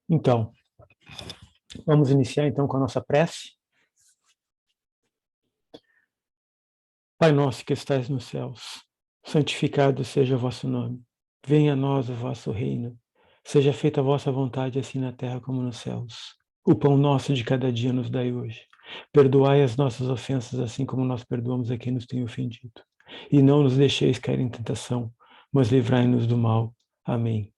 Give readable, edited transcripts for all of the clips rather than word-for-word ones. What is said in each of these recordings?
Então, vamos iniciar então com a nossa prece. Pai nosso que estais nos céus, santificado seja o vosso nome. Venha a nós o vosso reino. Seja feita a vossa vontade, assim na terra como nos céus. O pão nosso de cada dia nos dai hoje. Perdoai as nossas ofensas, assim como nós perdoamos a quem nos tem ofendido. E não nos deixeis cair em tentação, mas livrai-nos do mal. Amém.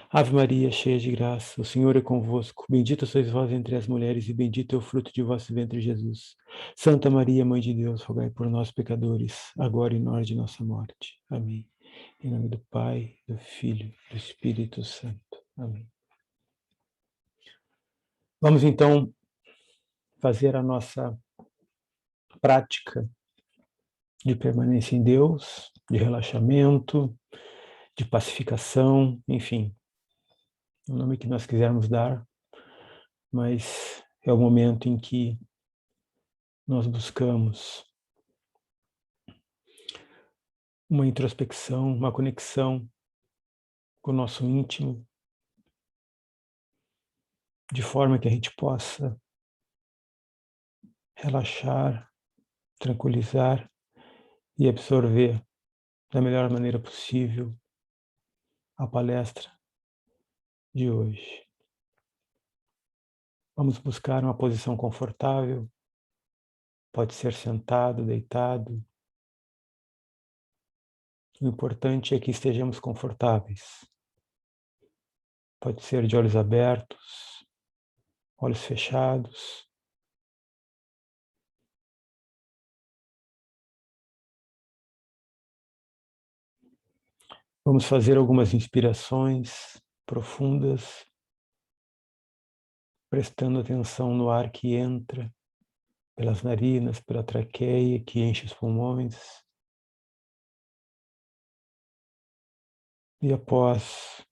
Ave Maria, cheia de graça, o Senhor é convosco. Bendita sois vós entre as mulheres, e bendito é o fruto de vosso ventre, Jesus. Santa Maria, Mãe de Deus, rogai por nós, pecadores, agora e na hora de nossa morte. Amém. Em nome do Pai, do Filho e do Espírito Santo. Amém. Vamos então fazer a nossa prática de permanência em Deus, de relaxamento, de pacificação, enfim, o nome que nós quisermos dar, mas é o momento em que nós buscamos uma introspecção, uma conexão com o nosso íntimo, de forma que a gente possa relaxar, tranquilizar e absorver da melhor maneira possível a palestra de hoje. Vamos buscar uma posição confortável, pode ser sentado, deitado. O importante é que estejamos confortáveis. Pode ser de olhos abertos, olhos fechados. Vamos fazer algumas inspirações profundas, prestando atenção no ar que entra pelas narinas, pela traqueia, que enche os pulmões. E após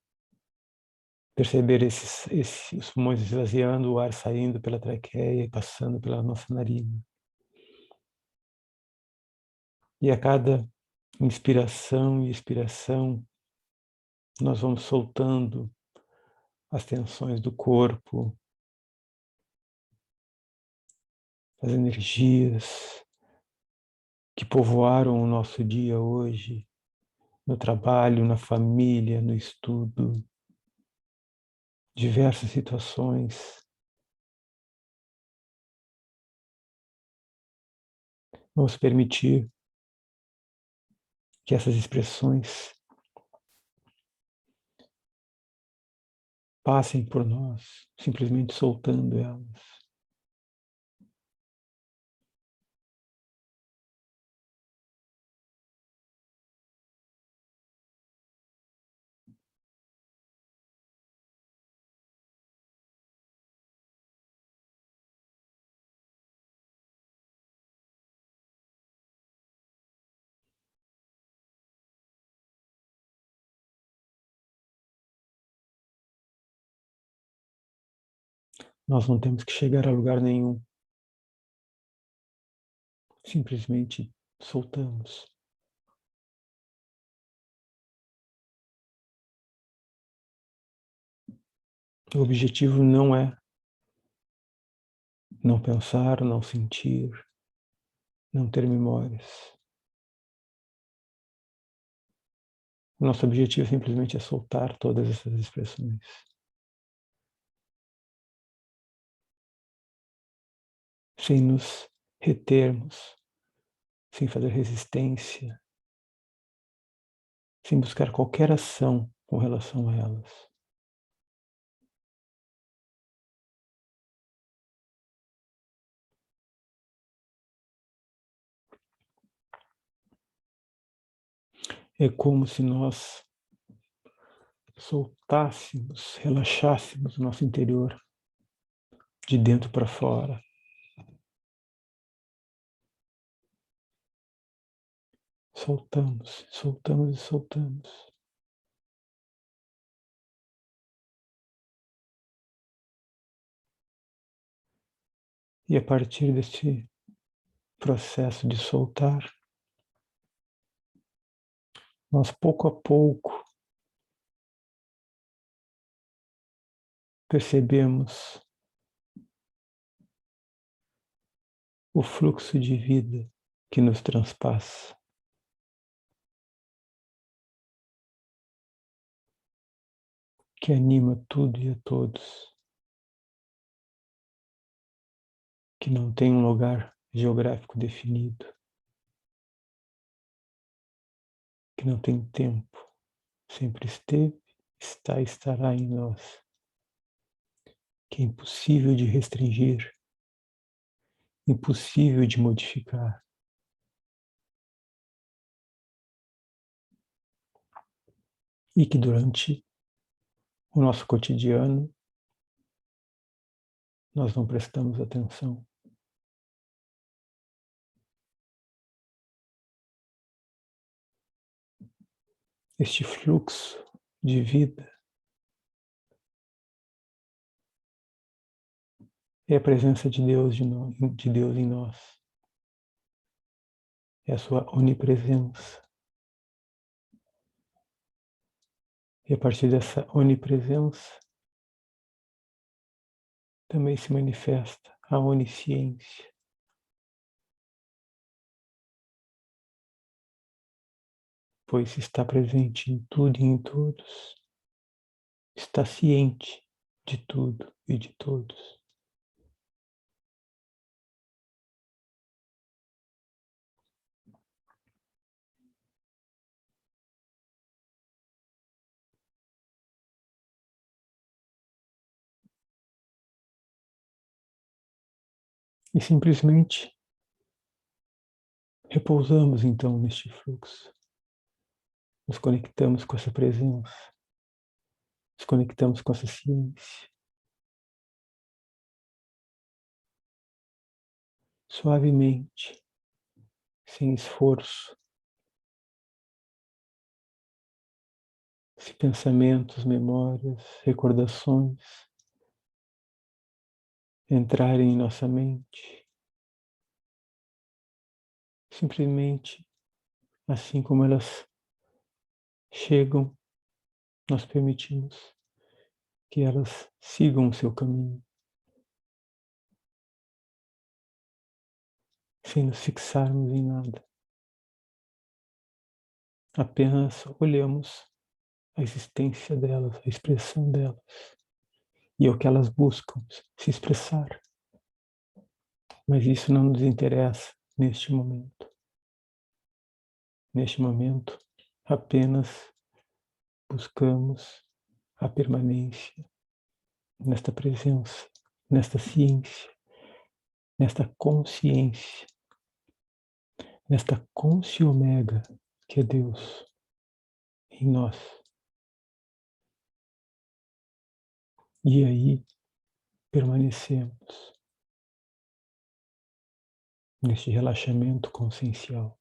perceber os pulmões esvaziando, o ar saindo pela traqueia e passando pela nossa narina. E a cada inspiração e expiração, nós vamos soltando as tensões do corpo, as energias que povoaram o nosso dia hoje, no trabalho, na família, no estudo, diversas situações. Vamos permitir que essas expressões passem por nós, simplesmente soltando elas. Nós não temos que chegar a lugar nenhum. Simplesmente soltamos. O objetivo não é não pensar, não sentir, não ter memórias. O nosso objetivo simplesmente é soltar todas essas expressões. Sem nos retermos, sem fazer resistência, sem buscar qualquer ação com relação a elas. É como se nós soltássemos, relaxássemos o nosso interior de dentro para fora. Soltamos, soltamos e soltamos. E a partir desse processo de soltar, nós pouco a pouco percebemos o fluxo de vida que nos transpassa, que anima tudo e a todos, que não tem um lugar geográfico definido, que não tem tempo, sempre esteve, está e estará em nós, que é impossível de restringir, impossível de modificar. E que durante o nosso cotidiano nós não prestamos atenção. Este fluxo de vida é a presença de Deus, de Deus em nós, é a sua onipresença. E a partir dessa onipresença também se manifesta a onisciência, pois está presente em tudo e em todos, está ciente de tudo e de todos. E simplesmente repousamos então neste fluxo, nos conectamos com essa presença, nos conectamos com essa ciência, suavemente, sem esforço. Se pensamentos, memórias, recordações entrarem em nossa mente, simplesmente assim como elas chegam, nós permitimos que elas sigam o seu caminho, sem nos fixarmos em nada. Apenas olhamos a existência delas, a expressão delas, e é o que elas buscam, se expressar. Mas isso não nos interessa neste momento. Neste momento, apenas buscamos a permanência nesta presença, nesta ciência, nesta consciência, nesta consci omega que é Deus em nós. E aí permanecemos neste relaxamento consciencial.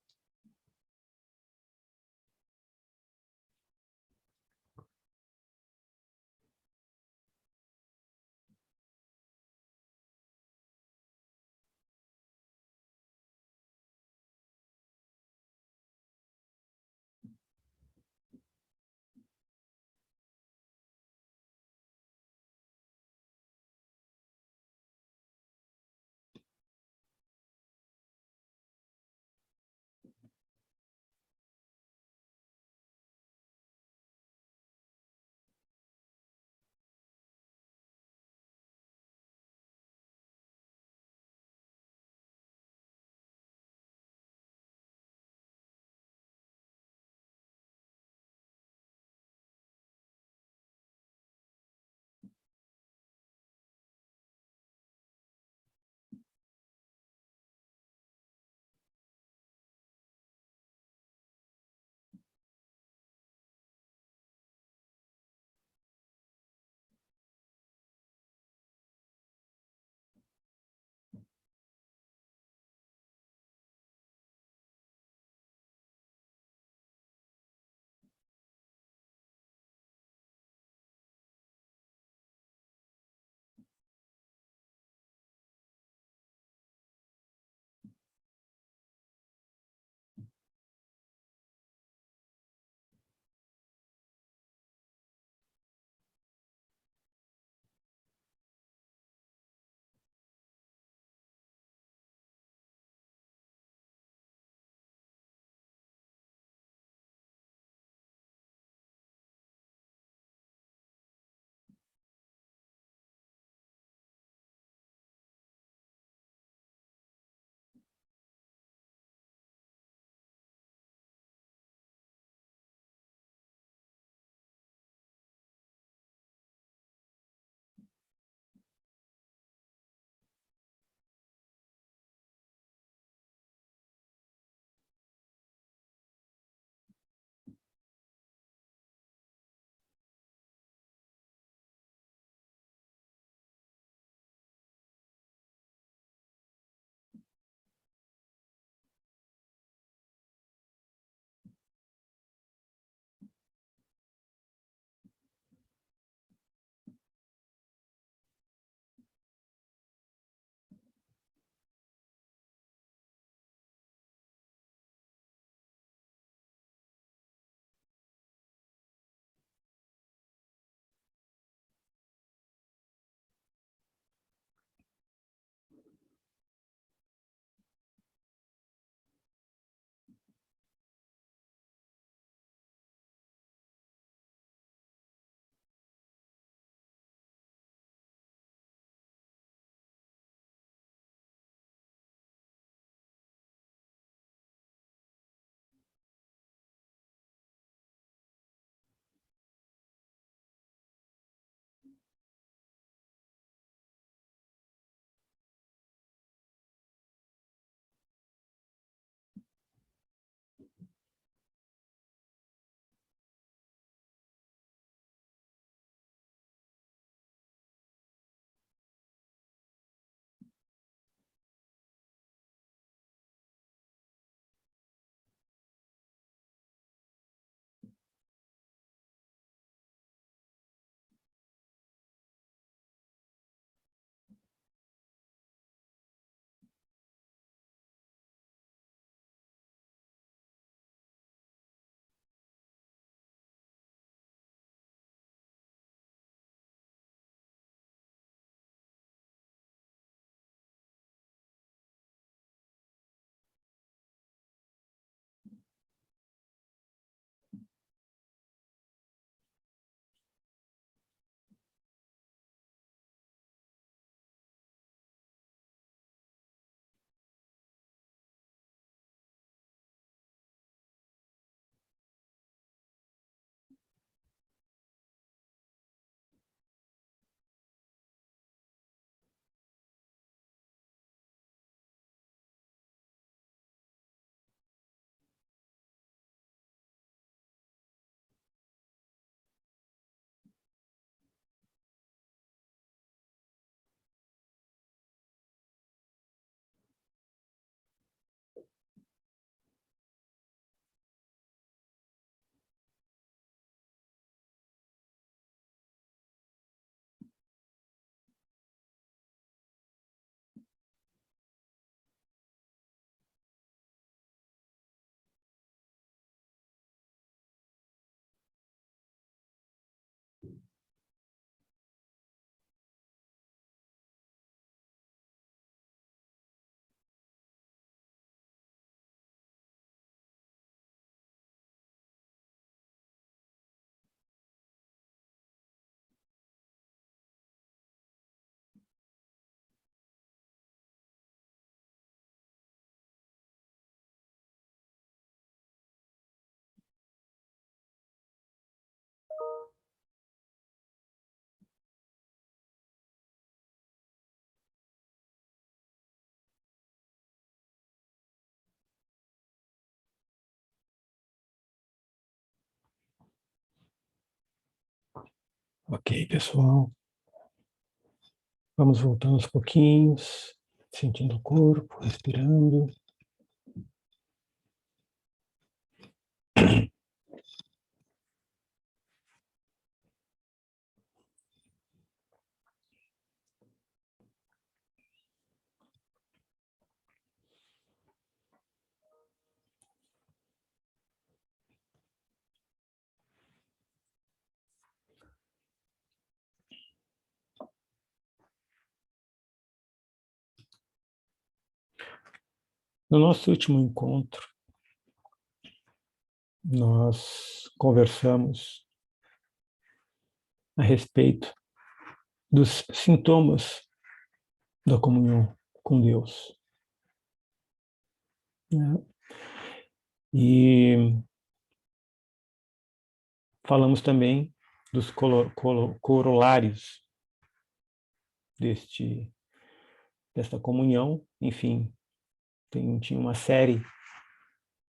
Ok, pessoal. Vamos voltando aos pouquinhos, sentindo o corpo, respirando. No nosso último encontro, nós conversamos a respeito dos sintomas da comunhão com Deus, né? E falamos também dos corolários desta comunhão. Enfim, tinha uma série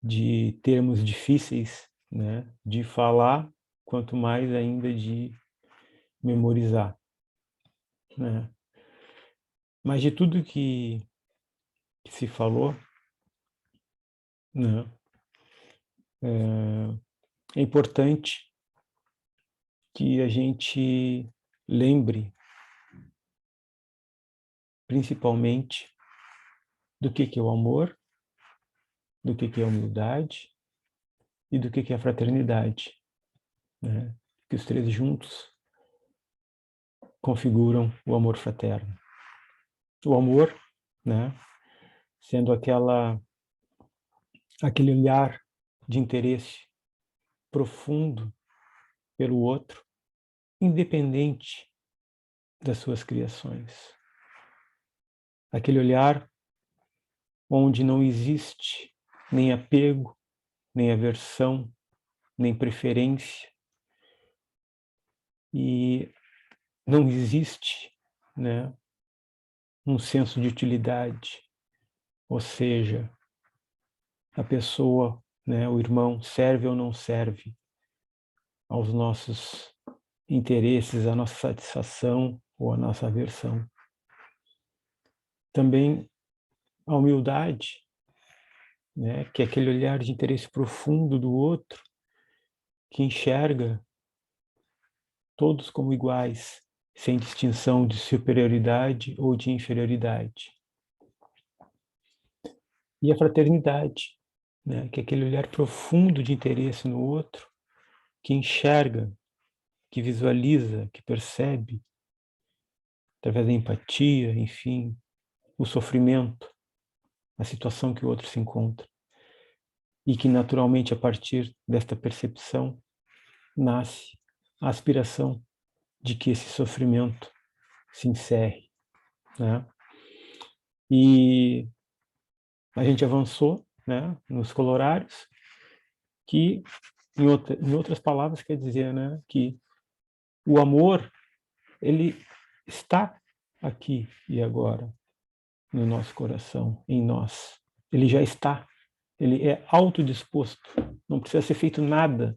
de termos difíceis, né, de falar, quanto mais ainda de memorizar, né? Mas de tudo que se falou, né, é importante que a gente lembre, principalmente, do que é o amor, do que é a humildade e do que é a fraternidade, né? Que os três juntos configuram o amor fraterno. O amor, né, sendo aquele olhar de interesse profundo pelo outro, independente das suas criações. Aquele olhar onde não existe nem apego, nem aversão, nem preferência, e não existe, né, um senso de utilidade, ou seja, a pessoa, né, o irmão, serve ou não serve aos nossos interesses, à nossa satisfação ou à nossa aversão. Também a humildade, né, que é aquele olhar de interesse profundo do outro, que enxerga todos como iguais, sem distinção de superioridade ou de inferioridade. E a fraternidade, né, que é aquele olhar profundo de interesse no outro, que enxerga, que visualiza, que percebe, através da empatia, enfim, o sofrimento, a situação que o outro se encontra. E que, naturalmente, a partir desta percepção, nasce a aspiração de que esse sofrimento se encerre, né? E a gente avançou, né, nos colorários, que, em outras palavras, quer dizer, né, que o amor, ele está aqui e agora, no nosso coração, em nós. Ele já está, ele é autodisposto, não precisa ser feito nada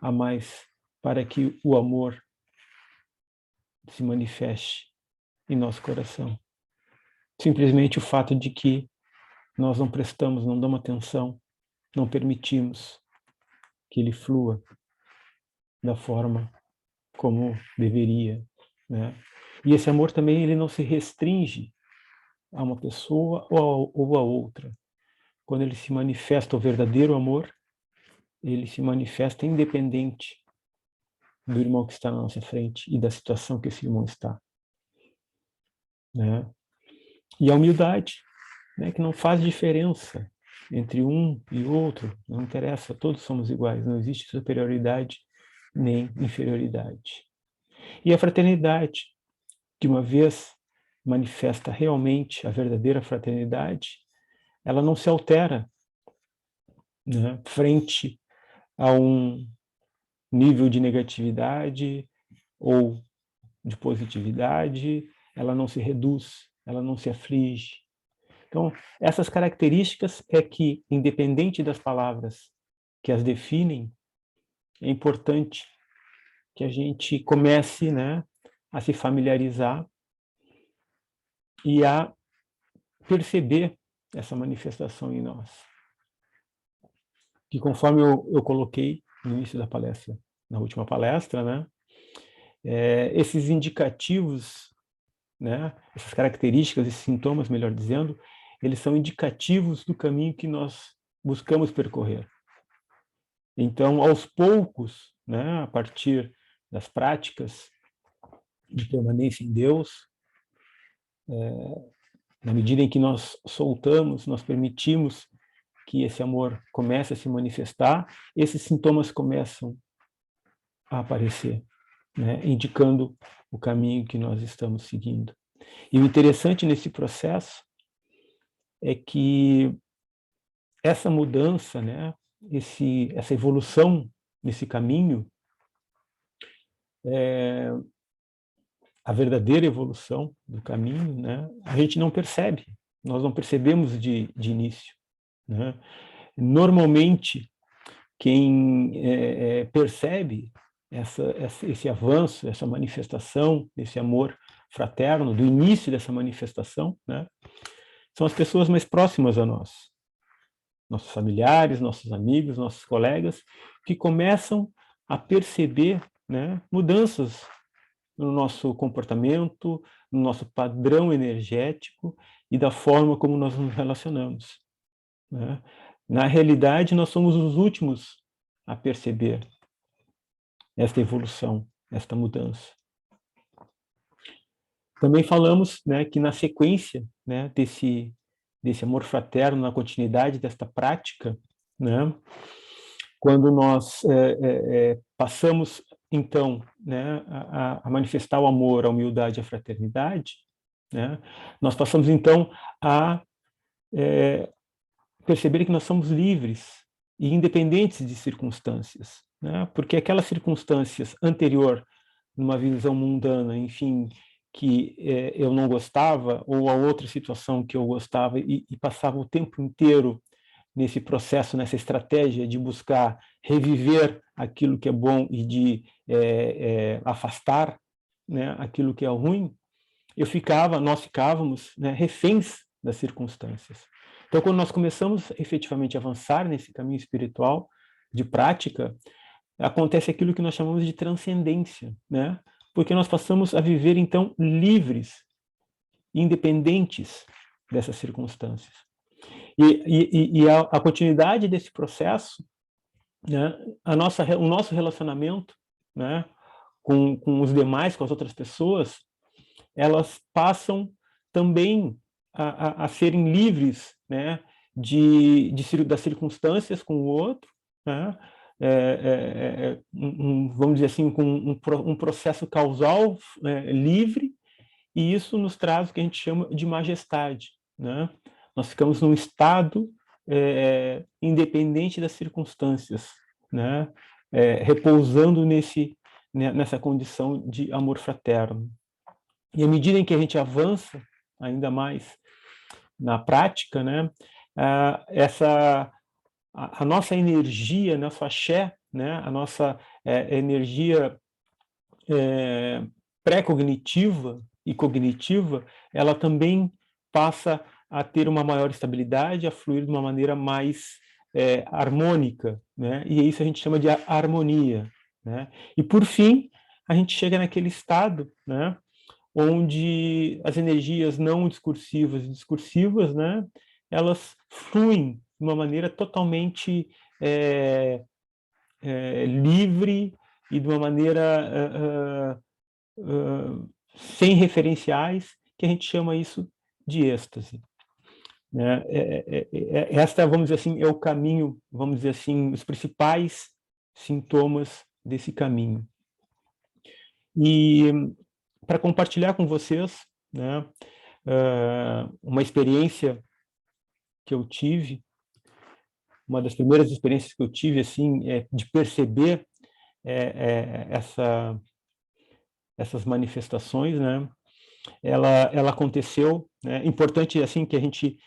a mais para que o amor se manifeste em nosso coração. Simplesmente o fato de que nós não prestamos, não damos atenção, não permitimos que ele flua da forma como deveria, né? E esse amor também, ele não se restringe a uma pessoa ou a outra. Quando ele se manifesta o verdadeiro amor, ele se manifesta independente do irmão que está na nossa frente e da situação que esse irmão está, né? E a humildade, né, que não faz diferença entre um e outro, não interessa, todos somos iguais, não existe superioridade nem inferioridade. E a fraternidade, que uma vez manifesta realmente a verdadeira fraternidade, ela não se altera, né, frente a um nível de negatividade ou de positividade, ela não se reduz, ela não se aflige. Então, essas características é que, independente das palavras que as definem, é importante que a gente comece, né, a se familiarizar e a perceber essa manifestação em nós. Que conforme eu coloquei no início da palestra, na última palestra, né, esses indicativos, né, essas características, esses sintomas, melhor dizendo, eles são indicativos do caminho que nós buscamos percorrer. Então, aos poucos, né, a partir das práticas de permanência em Deus, na medida em que nós soltamos, nós permitimos que esse amor comece a se manifestar, esses sintomas começam a aparecer, né, indicando o caminho que nós estamos seguindo. E o interessante nesse processo é que essa mudança, né, essa evolução nesse caminho, a verdadeira evolução do caminho, né, a gente não percebe, nós não percebemos de início, né? Normalmente, quem percebe esse avanço, essa manifestação, esse amor fraterno, do início dessa manifestação, né, são as pessoas mais próximas a nós, nossos familiares, nossos amigos, nossos colegas, que começam a perceber, né, mudanças no nosso comportamento, no nosso padrão energético e da forma como nós nos relacionamos, né? Na realidade, nós somos os últimos a perceber esta evolução, esta mudança. Também falamos, né, que na sequência, né, desse amor fraterno, na continuidade desta prática, né, quando nós passamos, então, né, a manifestar o amor, a humildade e a fraternidade, né, nós passamos, então, a perceber que nós somos livres e independentes de circunstâncias, né, porque aquelas circunstâncias anterior, numa visão mundana, enfim, que eu não gostava, ou a outra situação que eu gostava e passava o tempo inteiro nesse processo, nessa estratégia de buscar reviver aquilo que é bom e de afastar, né, aquilo que é ruim, nós ficávamos, né, reféns das circunstâncias. Então, quando nós começamos efetivamente a avançar nesse caminho espiritual de prática, acontece aquilo que nós chamamos de transcendência, né? Porque nós passamos a viver, então, livres, independentes dessas circunstâncias. E a continuidade desse processo, né, o nosso relacionamento, né, com os demais, com as outras pessoas, elas passam também a serem livres, né, das circunstâncias com o outro, né, vamos dizer assim, com um processo causal livre, e isso nos traz o que a gente chama de majestade, né? Nós ficamos num estado independente das circunstâncias, né? Repousando nessa condição de amor fraterno. E à medida em que a gente avança ainda mais na prática, né, a nossa energia, nosso axé, né, a nossa energia pré-cognitiva e cognitiva, ela também passa a ter uma maior estabilidade, a fluir de uma maneira mais harmônica, né? E isso a gente chama de harmonia, né? E por fim, a gente chega naquele estado, né, onde as energias não discursivas e discursivas, né, elas fluem de uma maneira totalmente livre e de uma maneira sem referenciais, que a gente chama isso de êxtase, né? Esta, vamos dizer assim, é o caminho, vamos dizer assim, os principais sintomas desse caminho. E para compartilhar com vocês, né, uma experiência que eu tive, uma das primeiras experiências que eu tive, assim, de perceber essas manifestações, né? Ela aconteceu, né? Importante, assim, que a gente,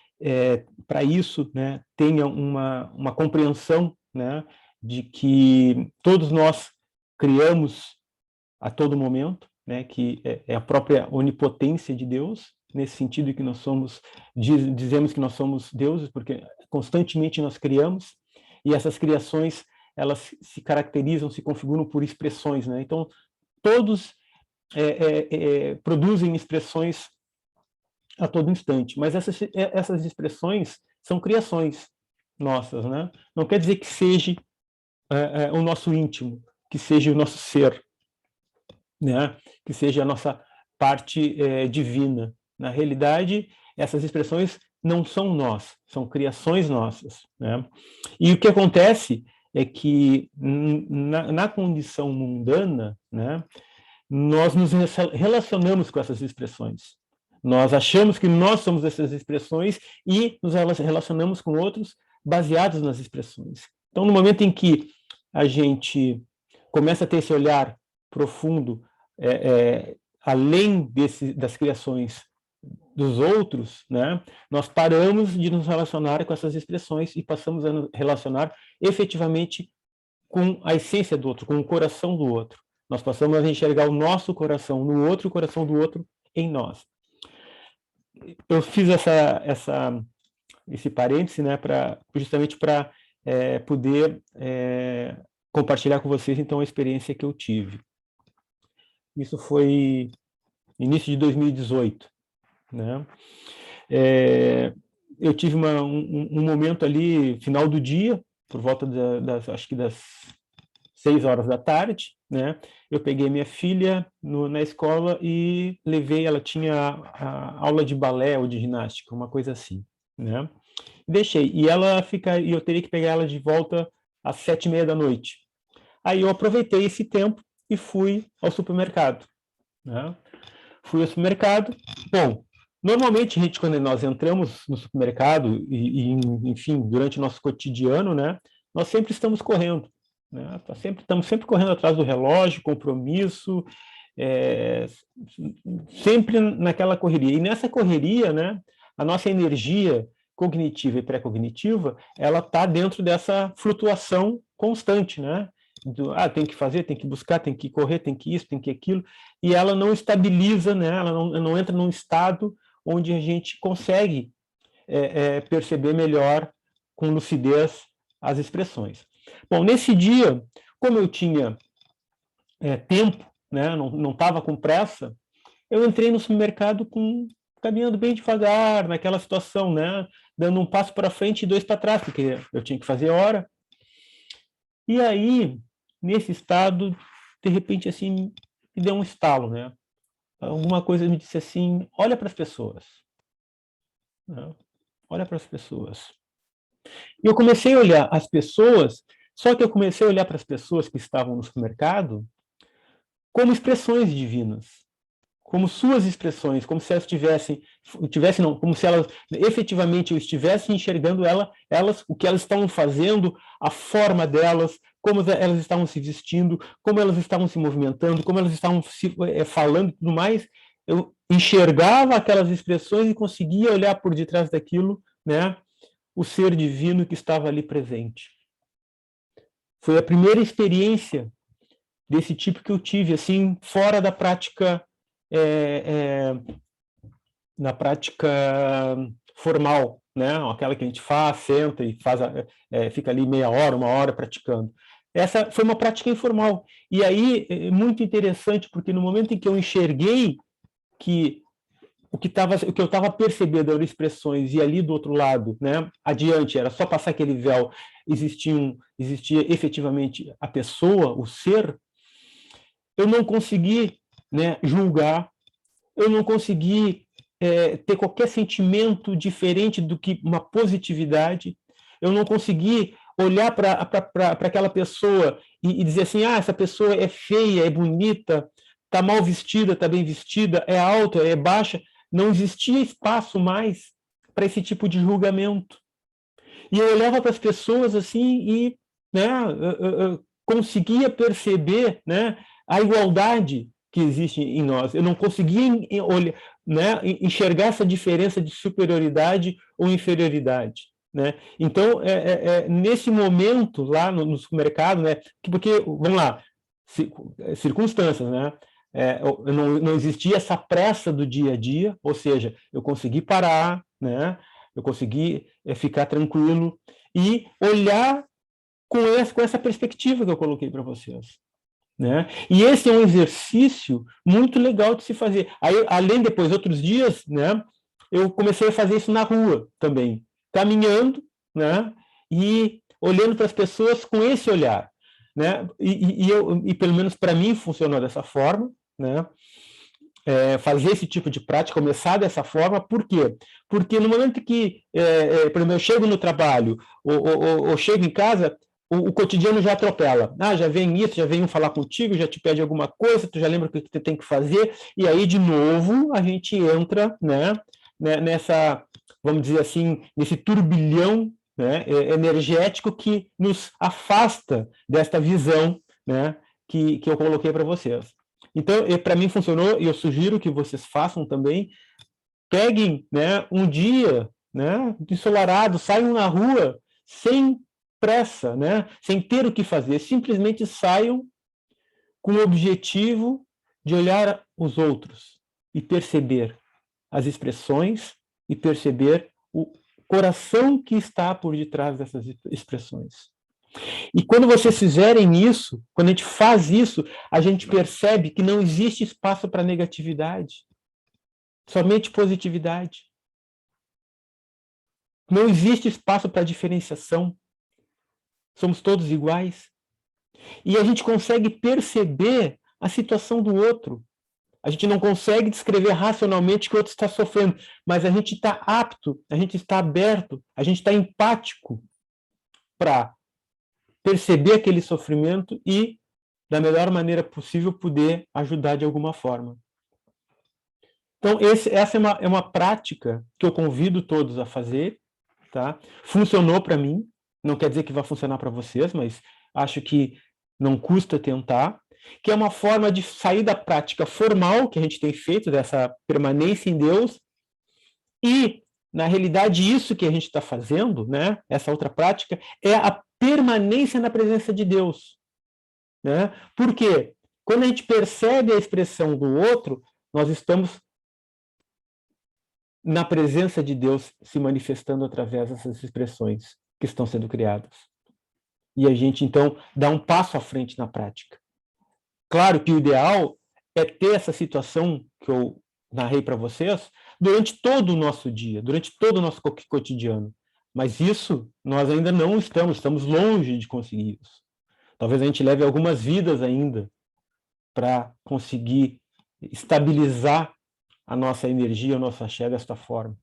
para isso, né, tenha uma compreensão, né, de que todos nós criamos a todo momento, né, que é a própria onipotência de Deus, nesse sentido que nós somos, dizemos que nós somos deuses, porque constantemente nós criamos, e essas criações, elas se caracterizam, se configuram por expressões, né? Então, todos produzem expressões a todo instante, mas essas expressões são criações nossas, né? Não quer dizer que seja o nosso íntimo, que seja o nosso ser, né? Que seja a nossa parte divina. Na realidade, essas expressões não são nós, são criações nossas, né? E o que acontece é que na condição mundana, né, nós nos relacionamos com essas expressões. Nós achamos que nós somos essas expressões e nos relacionamos com outros baseados nas expressões. Então, no momento em que a gente começa a ter esse olhar profundo, além das criações dos outros, né, nós paramos de nos relacionar com essas expressões e passamos a nos relacionar efetivamente com a essência do outro, com o coração do outro. Nós passamos a enxergar o nosso coração no outro, o coração do outro em nós. Eu fiz esse parêntese, né, justamente para poder compartilhar com vocês, então, a experiência que eu tive. Isso foi início de 2018, né? Eu tive um momento ali, final do dia, por volta acho que das 6 horas da tarde, né? Eu peguei minha filha na escola e levei, ela tinha a aula de balé ou de ginástica, uma coisa assim, né? Deixei, e eu teria que pegar ela de volta às 7h30 da noite. Aí eu aproveitei esse tempo e fui ao supermercado, né? Fui ao supermercado, bom, normalmente, quando nós entramos no supermercado, enfim, durante o nosso cotidiano, né, nós sempre estamos correndo, né? Estamos sempre correndo atrás do relógio, compromisso, sempre naquela correria. E nessa correria, né, a nossa energia cognitiva e pré-cognitiva, ela está dentro dessa flutuação constante, né? Tem que fazer, tem que buscar, tem que correr, tem que isso, tem que aquilo, e ela não estabiliza, né? Ela não entra num estado onde a gente consegue perceber melhor, com lucidez, as expressões. Bom, nesse dia, como eu tinha tempo, né, não estava com pressa, eu entrei no supermercado caminhando bem devagar, naquela situação, né, dando um passo para frente e 2 para trás, porque eu tinha que fazer hora. E aí, nesse estado, de repente, assim, me deu um estalo, né? Alguma coisa me disse assim, olha para as pessoas. Né? Olha para as pessoas. E eu comecei a olhar as pessoas, só que eu comecei a olhar para as pessoas que estavam no supermercado como expressões divinas, como suas expressões, como se elas como se elas efetivamente eu estivesse enxergando elas, o que elas estavam fazendo, a forma delas, como elas estavam se vestindo, como elas estavam se movimentando, como elas estavam falando e tudo mais. Eu enxergava aquelas expressões e conseguia olhar por detrás daquilo, né, o ser divino que estava ali presente. Foi a primeira experiência desse tipo que eu tive, assim, fora da prática, na prática formal, né? Aquela que a gente faz, senta e fica ali meia hora, 1 hora praticando. Essa foi uma prática informal. E aí, muito interessante, porque no momento em que eu enxerguei que o que eu estava percebendo eram expressões, e ali do outro lado, né, adiante, era só passar aquele véu, existia efetivamente a pessoa, o ser, eu não consegui, né, julgar, eu não consegui ter qualquer sentimento diferente do que uma positividade, eu não consegui olhar para aquela pessoa e dizer assim, essa pessoa é feia, é bonita, está mal vestida, está bem vestida, é alta, é baixa. Não existia espaço mais para esse tipo de julgamento. E eu olhava para as pessoas assim e, né, eu conseguia perceber, né, a igualdade que existe em nós. Eu não conseguia enxergar essa diferença de superioridade ou inferioridade. Né? Então, nesse momento, lá no supermercado, né, porque, vamos lá, circunstâncias, né? Não existia essa pressa do dia a dia, ou seja, eu consegui parar, né? Eu consegui ficar tranquilo e olhar com essa perspectiva que eu coloquei para vocês. Né? E esse é um exercício muito legal de se fazer. Aí, além, depois, outros dias, né, eu comecei a fazer isso na rua também, caminhando, né, e olhando para as pessoas com esse olhar. Né? E pelo menos para mim funcionou dessa forma, né? Fazer esse tipo de prática, começar dessa forma, por quê? Porque no momento que, por exemplo, eu chego no trabalho ou chego em casa, o cotidiano já atropela. Já vem isso, já vem um falar contigo, já te pede alguma coisa, tu já lembra o que tu tem que fazer, e aí, de novo, a gente entra, né, nessa, vamos dizer assim, nesse turbilhão, né, energético que nos afasta desta visão, né, que eu coloquei para vocês. Então, para mim funcionou, e eu sugiro que vocês façam também. Peguem, né, um dia, né, ensolarado, saiam na rua sem pressa, né, sem ter o que fazer, simplesmente saiam com o objetivo de olhar os outros e perceber as expressões e perceber o coração que está por detrás dessas expressões. E quando vocês fizerem isso, quando a gente faz isso, a gente percebe que não existe espaço para negatividade, somente positividade. Não existe espaço para diferenciação. Somos todos iguais. E a gente consegue perceber a situação do outro. A gente não consegue descrever racionalmente que o outro está sofrendo, mas a gente está apto, a gente está aberto, a gente está empático para perceber aquele sofrimento e, da melhor maneira possível, poder ajudar de alguma forma. Então, essa é uma prática que eu convido todos a fazer. Tá? Funcionou para mim, não quer dizer que vai funcionar para vocês, mas acho que não custa tentar, que é uma forma de sair da prática formal que a gente tem feito, dessa permanência em Deus, e, na realidade, isso que a gente está fazendo, né, essa outra prática, é a permanência na presença de Deus. Né? Por quê? Quando a gente percebe a expressão do outro, nós estamos na presença de Deus se manifestando através dessas expressões que estão sendo criadas. E a gente, então, dá um passo à frente na prática. Claro que o ideal é ter essa situação que eu narrei para vocês durante todo o nosso dia, durante todo o nosso cotidiano. Mas isso nós ainda não estamos longe de conseguir isso. Talvez a gente leve algumas vidas ainda para conseguir estabilizar a nossa energia, a nossa axé desta forma.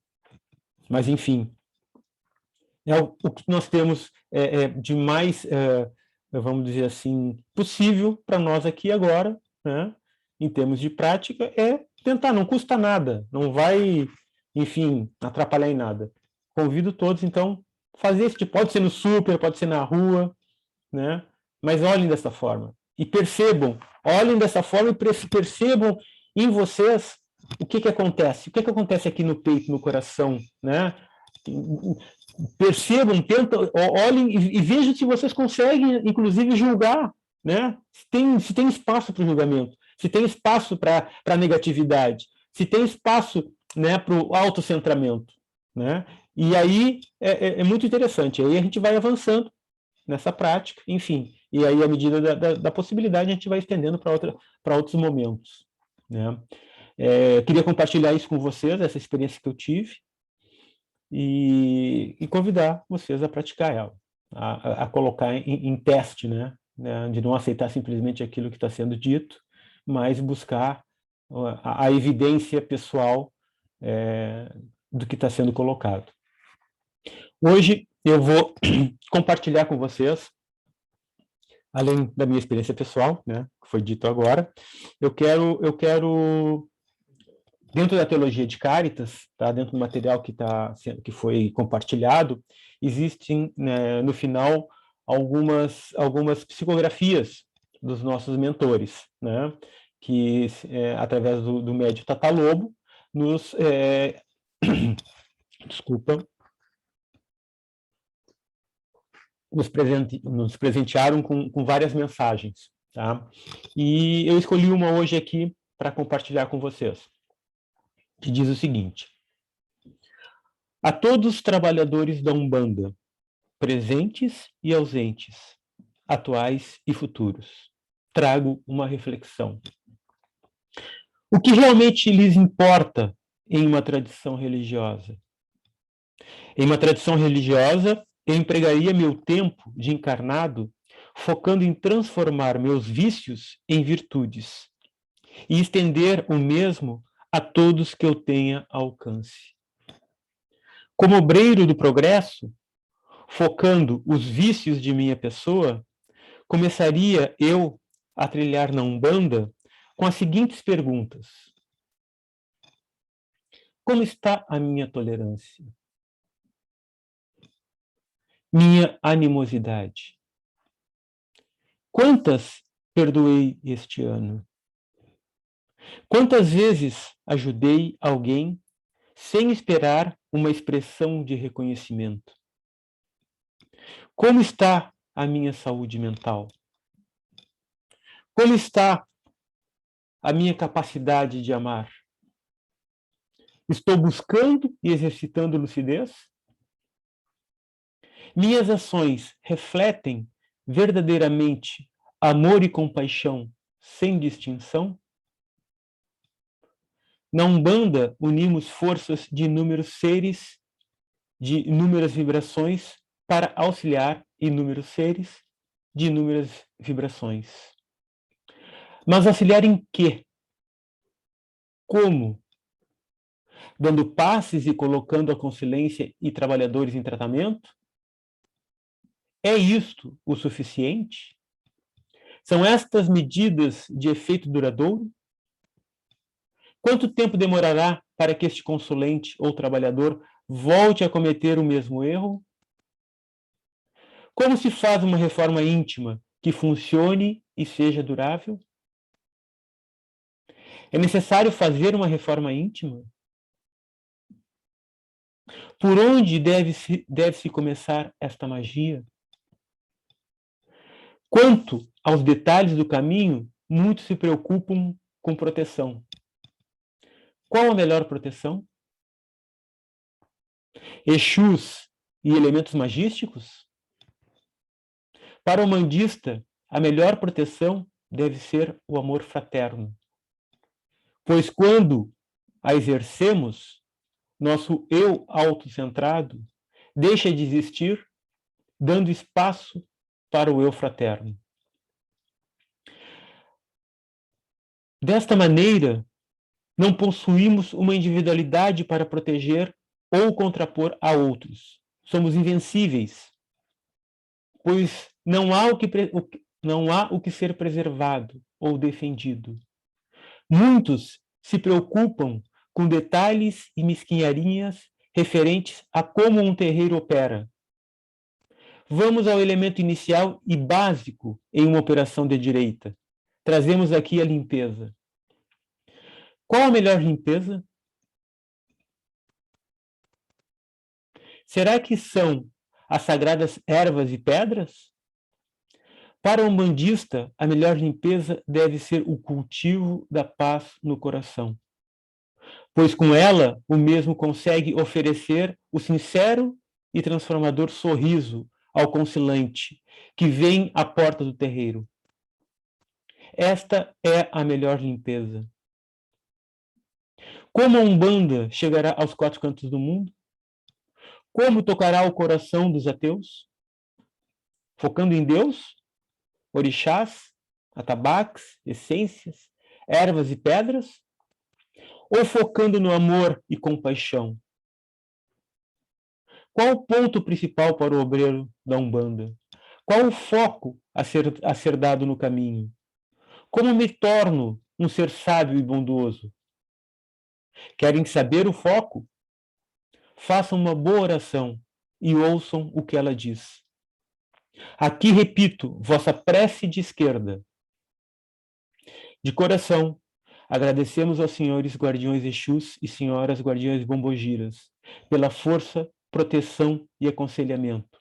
Mas, enfim, o que nós temos de mais, vamos dizer assim, possível para nós aqui agora, né, em termos de prática, é tentar, não custa nada, não vai, enfim, atrapalhar em nada. Convido todos, então, a fazer isso, pode ser no super, pode ser na rua, né, mas olhem dessa forma. E percebam, olhem dessa forma e percebam em vocês o que acontece. O que acontece aqui no peito, no coração, né? Percebam, tentam, olhem e vejam se vocês conseguem, inclusive, julgar, né? Se tem espaço para o julgamento, se tem espaço para a negatividade, se tem espaço, né, para o autocentramento, né? E aí é muito interessante. Aí a gente vai avançando nessa prática, enfim. E aí, à medida da possibilidade, a gente vai estendendo para outros momentos, né? Queria compartilhar isso com vocês, essa experiência que eu tive, e convidar vocês a praticar ela, a colocar em teste, né? De não aceitar simplesmente aquilo que está sendo dito, mas buscar a evidência pessoal do que está sendo colocado. Hoje eu vou compartilhar com vocês, além da minha experiência pessoal, né, que foi dito agora, eu quero dentro da teologia de Caritas, tá, dentro do material que foi compartilhado, existem, né, no final algumas psicografias dos nossos mentores, né, que através do médium Tata Lobo nos desculpa, nos presentearam com várias mensagens. tá? E eu escolhi uma hoje aqui para compartilhar com vocês, que diz o seguinte: a todos os trabalhadores da Umbanda, presentes e ausentes, atuais e futuros, trago uma reflexão. O que realmente lhes importa em uma tradição religiosa? Em uma tradição religiosa, eu empregaria meu tempo de encarnado focando em transformar meus vícios em virtudes e estender o mesmo a todos que eu tenha alcance. Como obreiro do progresso, focando os vícios de minha pessoa, começaria eu a trilhar na Umbanda com as seguintes perguntas: como está a minha tolerância? Minha animosidade? Quantas perdoei este ano? Quantas vezes ajudei alguém sem esperar uma expressão de reconhecimento? Como está a minha saúde mental? Como está a minha capacidade de amar? Estou buscando e exercitando lucidez? Minhas ações refletem verdadeiramente amor e compaixão sem distinção? Na Umbanda, unimos forças de inúmeros seres, de inúmeras vibrações, para auxiliar inúmeros seres de inúmeras vibrações. Mas auxiliar em quê? Como? Dando passes e colocando a consciência e trabalhadores em tratamento? É isto o suficiente? São estas medidas de efeito duradouro? Quanto tempo demorará para que este consulente ou trabalhador volte a cometer o mesmo erro? Como se faz uma reforma íntima que funcione e seja durável? É necessário fazer uma reforma íntima? Por onde deve-se começar esta magia? Quanto aos detalhes do caminho, muitos se preocupam com proteção. Qual a melhor proteção? Exus e elementos magísticos? Para o umbandista, a melhor proteção deve ser o amor fraterno. Pois quando a exercemos, nosso eu autocentrado deixa de existir, dando espaço para o eu fraterno. Desta maneira, não possuímos uma individualidade para proteger ou contrapor a outros. Somos invencíveis, pois não há o que ser preservado ou defendido. Muitos se preocupam com detalhes e mesquinharias referentes a como um terreiro opera. Vamos ao elemento inicial e básico em uma operação de direita. Trazemos aqui a limpeza. Qual a melhor limpeza? Será que são as sagradas ervas e pedras? Para o umbandista, a melhor limpeza deve ser o cultivo da paz no coração, pois com ela o mesmo consegue oferecer o sincero e transformador sorriso ao conciliante que vem à porta do terreiro. Esta é a melhor limpeza. Como a Umbanda chegará aos quatro cantos do mundo? Como tocará o coração dos ateus? Focando em Deus, orixás, atabaques, essências, ervas e pedras? Ou focando no amor e compaixão? Qual o ponto principal para o obreiro da Umbanda? Qual o foco a ser dado no caminho? Como me torno um ser sábio e bondoso? Querem saber o foco? Façam uma boa oração e ouçam o que ela diz. Aqui repito, vossa prece de esquerda. De coração, agradecemos aos senhores guardiões Exus e senhoras guardiões Bombogiras pela força, proteção e aconselhamento.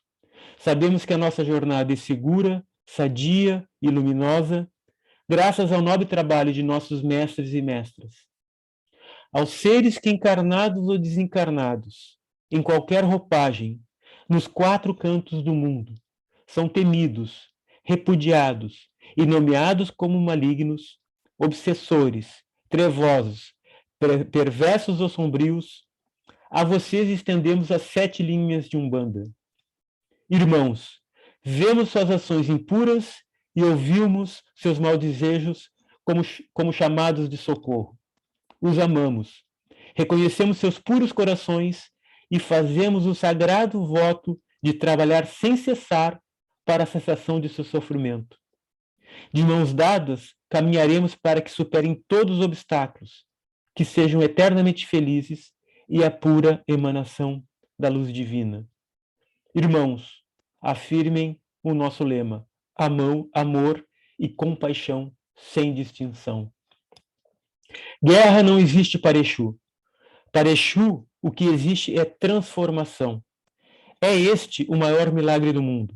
Sabemos que a nossa jornada é segura, sadia e luminosa graças ao nobre trabalho de nossos mestres e mestras, aos seres que, encarnados ou desencarnados, em qualquer roupagem, nos 4 cantos do mundo, são temidos, repudiados e nomeados como malignos, obsessores, trevosos, perversos ou sombrios, a vocês estendemos as 7 linhas de Umbanda. Irmãos, vemos suas ações impuras e ouvimos seus maldesejos como chamados de socorro. Os amamos, reconhecemos seus puros corações e fazemos o sagrado voto de trabalhar sem cessar para a cessação de seu sofrimento. De mãos dadas, caminharemos para que superem todos os obstáculos, que sejam eternamente felizes e a pura emanação da luz divina. Irmãos, afirmem o nosso lema: amor e compaixão sem distinção. Guerra não existe para Exu. Para Exu, o que existe é transformação. É este o maior milagre do mundo.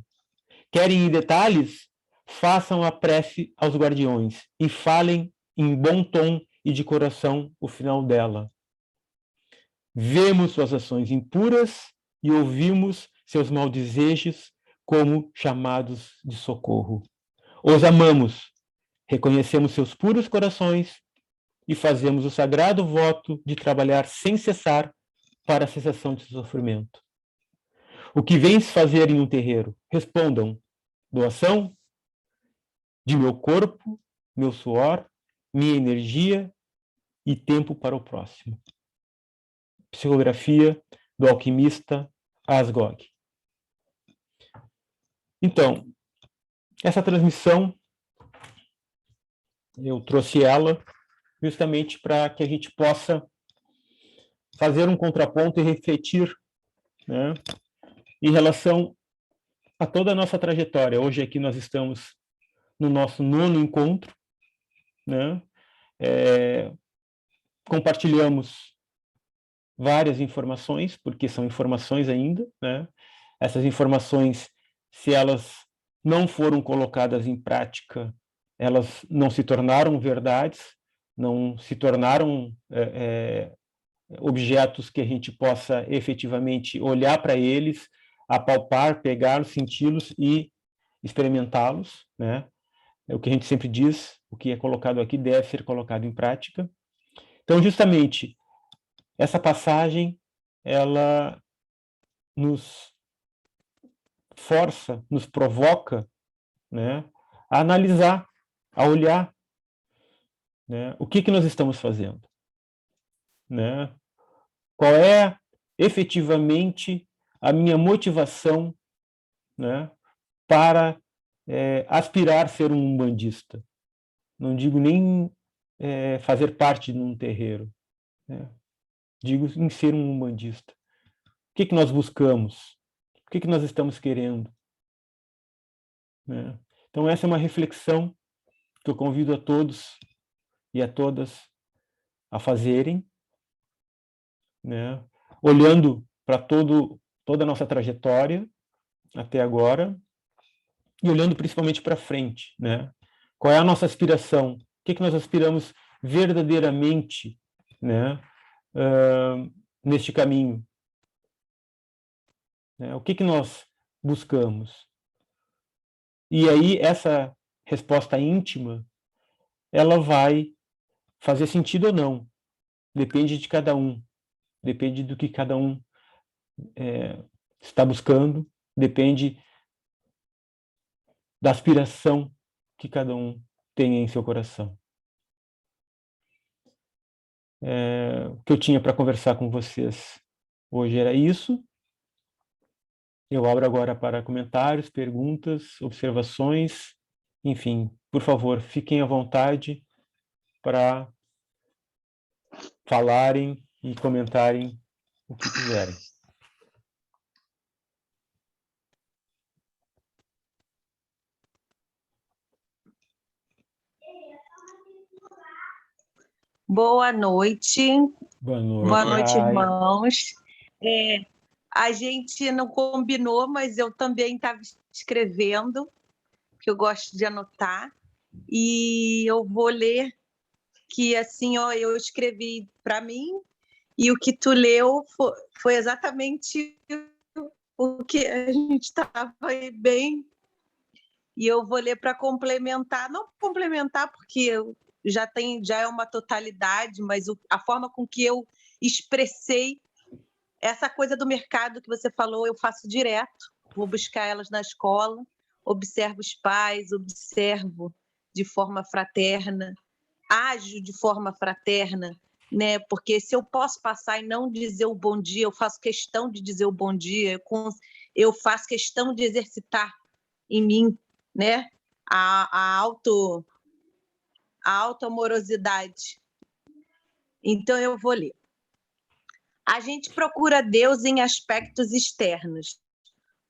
Querem detalhes? Façam a prece aos guardiões e falem em bom tom e de coração o final dela. Vemos suas ações impuras e ouvimos seus maldesejos como chamados de socorro. Os amamos, reconhecemos seus puros corações e fazemos o sagrado voto de trabalhar sem cessar para a cessação de sofrimento. O que vens fazer em um terreiro? Respondam: doação de meu corpo, meu suor, minha energia e tempo para o próximo. Psicografia do alquimista Asgog. Então, essa transmissão, eu trouxe ela justamente para que a gente possa fazer um contraponto e refletir, né, em relação a toda a nossa trajetória. Hoje aqui nós estamos no nosso 9º encontro, né? Compartilhamos várias informações, porque são informações ainda, né? Essas informações, se elas não foram colocadas em prática, elas não se tornaram verdades, não se tornaram objetos que a gente possa efetivamente olhar para eles, apalpar, pegá-los, senti-los e experimentá-los, né? É o que a gente sempre diz, o que é colocado aqui deve ser colocado em prática. Então, justamente, essa passagem, ela nos força, nos provoca, né, a analisar, a olhar, né, o que nós estamos fazendo, né? Qual é efetivamente a minha motivação, né, para aspirar a ser um umbandista. Não digo nem fazer parte de um terreiro, né? Digo em ser um umbandista. O que nós buscamos? O que nós estamos querendo? Né? Então, essa é uma reflexão que eu convido a todos e a todas a fazerem, né? Olhando para toda a nossa trajetória até agora e olhando principalmente para frente, né? Qual é a nossa aspiração? O que nós aspiramos verdadeiramente, né, neste caminho? Né? O que nós buscamos? E aí essa resposta íntima, ela vai fazer sentido ou não. Depende de cada um. Depende do que cada um está buscando. Depende da aspiração que cada um tem em seu coração. O que eu tinha para conversar com vocês hoje era isso. Eu abro agora para comentários, perguntas, observações, enfim, por favor, fiquem à vontade para falarem e comentarem o que quiserem. Boa noite. Boa noite. Boa noite, irmãos. A gente não combinou, mas eu também estava escrevendo, que eu gosto de anotar. e eu vou ler que assim, ó, eu escrevi para mim e o que tu leu foi exatamente o que a gente estava aí bem. E eu vou ler para complementar, não complementar porque já é uma totalidade, mas a forma com que eu expressei essa coisa do mercado que você falou, eu faço direto. Vou buscar elas na escola, observo os pais, observo de forma fraterna, ajo de forma fraterna, né? Porque se eu posso passar e não dizer o bom dia, eu faço questão de dizer o bom dia, eu faço questão de exercitar em mim, né? A auto-amorosidade. Então, eu vou ler. A gente procura Deus em aspectos externos,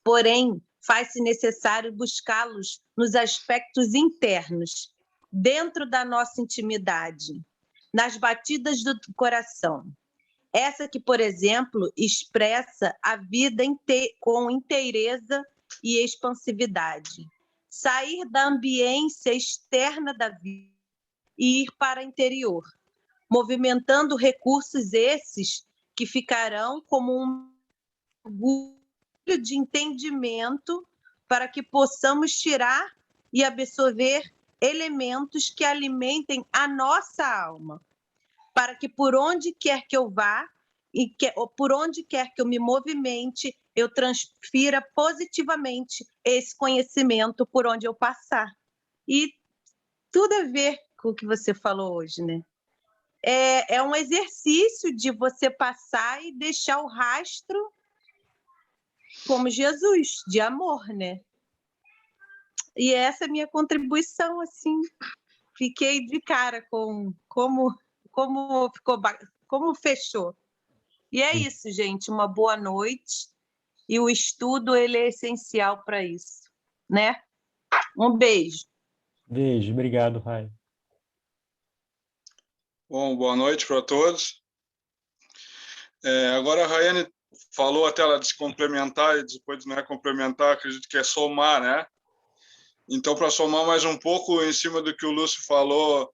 porém, faz-se necessário buscá-los nos aspectos internos, dentro da nossa intimidade, nas batidas do coração. Essa que, por exemplo, expressa a vida com inteireza e expansividade. Sair da ambiência externa da vida e ir para o interior, movimentando recursos esses que ficarão como um mergulho de entendimento para que possamos tirar e absorver elementos que alimentem a nossa alma, para que por onde quer que eu vá ou por onde quer que eu me movimente, eu transfira positivamente esse conhecimento por onde eu passar. E tudo a ver com o que você falou hoje, né? É um exercício de você passar e deixar o rastro como Jesus, de amor, né? E essa é a minha contribuição, assim. Fiquei de cara com como fechou. E é isso, gente. Uma boa noite. E o estudo, ele é essencial para isso, né? Um beijo. Beijo, obrigado, Rai. Bom, boa noite para todos. Agora a Raiane falou até ela de se complementar e depois não é complementar, acredito que é somar, né? Então, para somar mais um pouco em cima do que o Lúcio falou,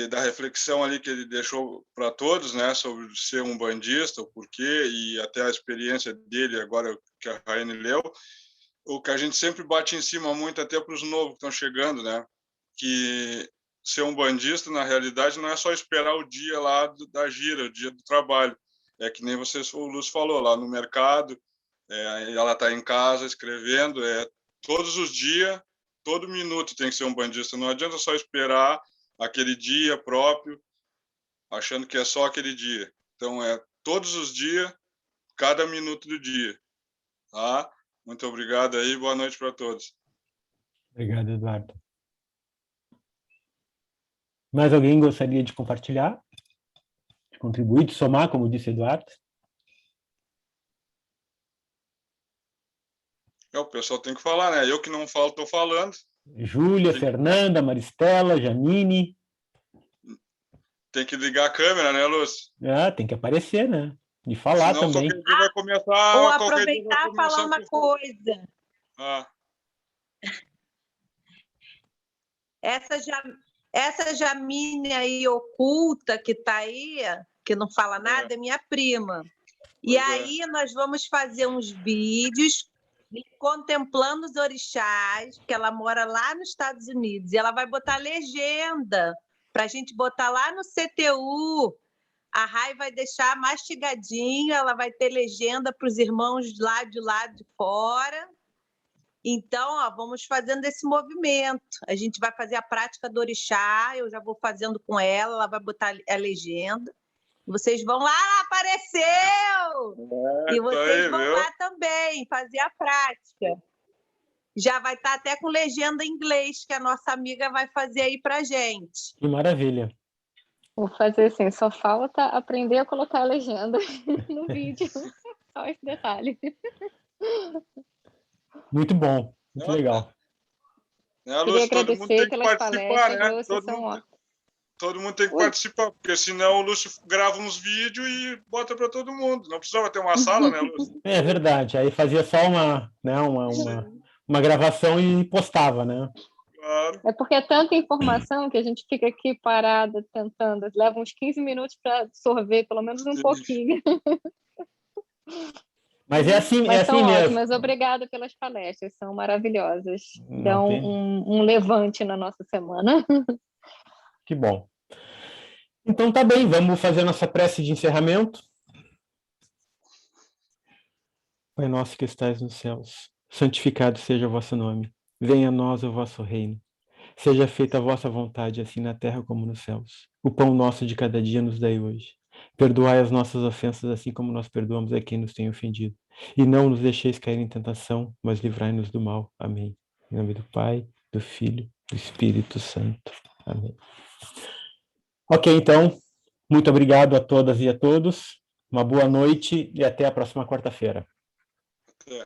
da reflexão ali que ele deixou para todos, né, sobre ser um bandista, o porquê e até a experiência dele, agora que a Raiane leu, o que a gente sempre bate em cima muito, até para os novos que estão chegando, né, que ser um bandista, na realidade, não é só esperar o dia lá da gira, o dia do trabalho. É que nem o Lúcio falou, lá no mercado, ela está em casa escrevendo, todos os dias, todo minuto tem que ser um bandista. Não adianta só esperar aquele dia próprio, achando que é só aquele dia. Então, todos os dias, cada minuto do dia. Tá? Muito obrigado aí, boa noite para todos. Obrigado, Eduardo. Mais alguém gostaria de compartilhar? De contribuir, de somar, como disse Eduardo? O pessoal tem que falar, né? Eu que não falo, estou falando. Júlia, Fernanda, Maristela, Janine. Tem que ligar a câmera, né, Lúcio? Tem que aparecer, né? E falar senão, também. Qualquer dia vai começar, ou aproveitar e falar uma coisa. Essa Jamine aí oculta que está aí, que não fala nada, é minha prima. E aí nós vamos fazer uns vídeos contemplando os orixás, que ela mora lá nos Estados Unidos, e ela vai botar legenda para a gente botar lá no CTU. A Rai vai deixar mastigadinho, ela vai ter legenda para os irmãos lá de fora. Então, ó, vamos fazendo esse movimento. A gente vai fazer a prática do orixá, eu já vou fazendo com ela vai botar a legenda. Vocês vão lá, apareceu! E vocês vão lá também fazer a prática. Já vai estar até com legenda em inglês, que a nossa amiga vai fazer aí para gente. Que maravilha. Vou fazer assim, só falta aprender a colocar a legenda no vídeo. Só esse detalhe. Muito bom, muito legal. Queria agradecer pelas palestras, né? Todo mundo tem que participar, porque senão o Lúcio grava uns vídeos e bota para todo mundo. Não precisava ter uma sala, né, Lúcio? É verdade, aí fazia só uma gravação e postava, né? Claro. É porque é tanta informação que a gente fica aqui parada tentando, leva uns 15 minutos para absorver pelo menos um Sim. pouquinho. Mas é assim Mas são mesmo. ótimas, obrigada pelas palestras, são maravilhosas. Não Dão tem- um levante na nossa semana. Que bom. Então tá bem, vamos fazer nossa prece de encerramento. Pai nosso que estais nos céus, santificado seja o vosso nome. Venha a nós o vosso reino. Seja feita a vossa vontade, assim na terra como nos céus. O pão nosso de cada dia nos dai hoje. Perdoai as nossas ofensas, assim como nós perdoamos a quem nos tem ofendido. E não nos deixeis cair em tentação, mas livrai-nos do mal. Amém. Em nome do Pai, do Filho, do Espírito Santo. Amém. Ok, então, muito obrigado a todas e a todos. Uma boa noite e até a próxima quarta-feira. É.